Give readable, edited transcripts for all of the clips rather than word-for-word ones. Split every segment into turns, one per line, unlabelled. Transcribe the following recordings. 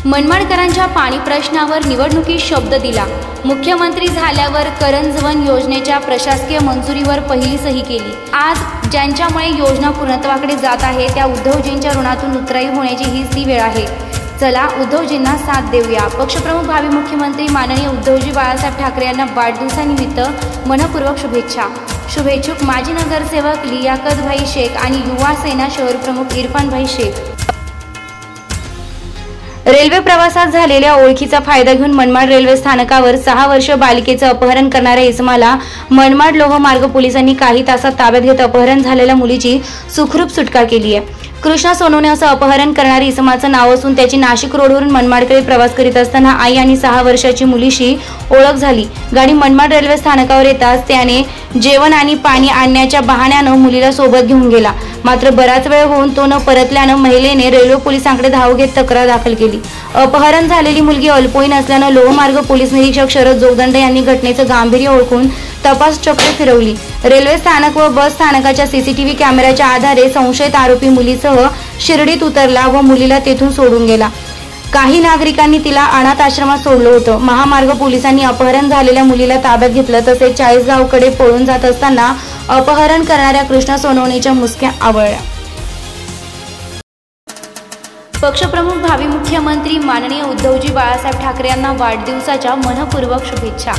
मनमाडकरांच्या पाणी प्रश्नावर निवडणुकीत शब्द दिला। मुख्यमंत्री झाल्यावर करंजवन योजनेच्या प्रशासकीय मंजुरीवर पहिली सही केली। आज ज्यांच्यामुळे योजना पूर्णत्वाकडे जात आहे त्या उद्धवजींच्या ऋणातून उतराई होण्याची हीच ती वेळ आहे। चला उद्धवजींना साथ देऊया। पक्षप्रमुख भावी मुख्यमंत्री माननीय उद्धवजी बाळासाहेब ठाकरे यांना वाढदिवसानिमित्त मनपूर्वक शुभेच्छा। शुभेच्छुक माजी नगरसेवक लियाकत भाई शेख आणि युवा सेना शहर प्रमुख इरफान भाई शेख। रेल्वे प्रवासात झालेल्या ओळखीचा फायदा घेऊन मनमाड रेल्वे स्थानकावर 6 वर्षीय बालिकेचं अपहरण करणाऱ्या इसमाला मनमाड लोहमार्ग पोलिसांनी काही तासात ताब्यात घेत अपहरण झालेल्या मुलीची सुखरूप सुटका केली आहे। कृष्णा सोनवणे असं अपहरण करणारी इसमाचं नाव असून त्याची नाशिक रोडवरून मनमाडकडे प्रवास करीत असताना आई आणि 6 वर्षाची मुलीशी ओळख झाली। गाडी मनमाड रेल्वे स्थानकावर येताच त्याने जेवण आणि पाणी आणण्याच्या बहाण्यानं मुलीला सोबत घेऊन गेला। मात्र बराच वेळ होऊन तो न परतल्यानं महिलेने रेल्वे पोलिसांकडे धाव घेत तक्रार दाखल केली। अपहरण झालेली मुलगी अल्पवयीन असल्यानं लोहमार्ग पोलीस निरीक्षक शरद जोगदंडे यांनी घटनेचं गांभीर्य ओळखून तपास चक्र फिरवली। रेल्वे स्थानक व बस स्थानकाच्या सीसीटीव्ही कॅमेऱ्याच्या आधारे संशयित आरोपी मुलीसह शिर्डीत उतरला व मुलीला तेथून सोडून गेला। काही नागरिकांनी तिला अनाथ आश्रमात सोडलं होतं। महामार्ग पोलिसांनी अपहरण झालेल्या मुलीला ताब्यात घेतलं तसेच चाळीसगावकडे पळून जात असताना अपहरण करणाऱ्या कृष्णा सोनवणेच्या मुसक्या आवळल्या। पक्षप्रमुख भावी मुख्यमंत्री माननीय उद्धवजी बाळासाहेब ठाकरे यांना वाढदिवसाच्या मनपूर्वक शुभेच्छा।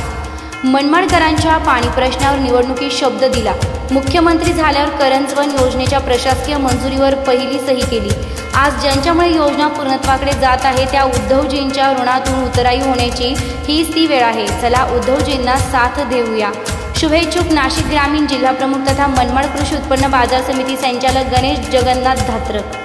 मनमाडकरांच्या पाणी प्रश्नावर निवडणुकीत शब्द दिला। मुख्यमंत्री झाल्यावर करंजवन योजनेच्या प्रशासकीय मंजुरीवर पहिली सही केली। आज ज्यांच्यामुळे योजना पूर्णत्वाकडे जात आहे त्या उद्धवजींच्या ऋणातून उतराई होण्याची हीच ती वेळ आहे। चला उद्धवजींना साथ देऊया। शुभेच्छुक नाशिक ग्रामीण जिल्हा प्रमुख तथा मनमाड कृषी उत्पन्न बाजार समिती संचालक गणेश जगन्नाथ धात्रक।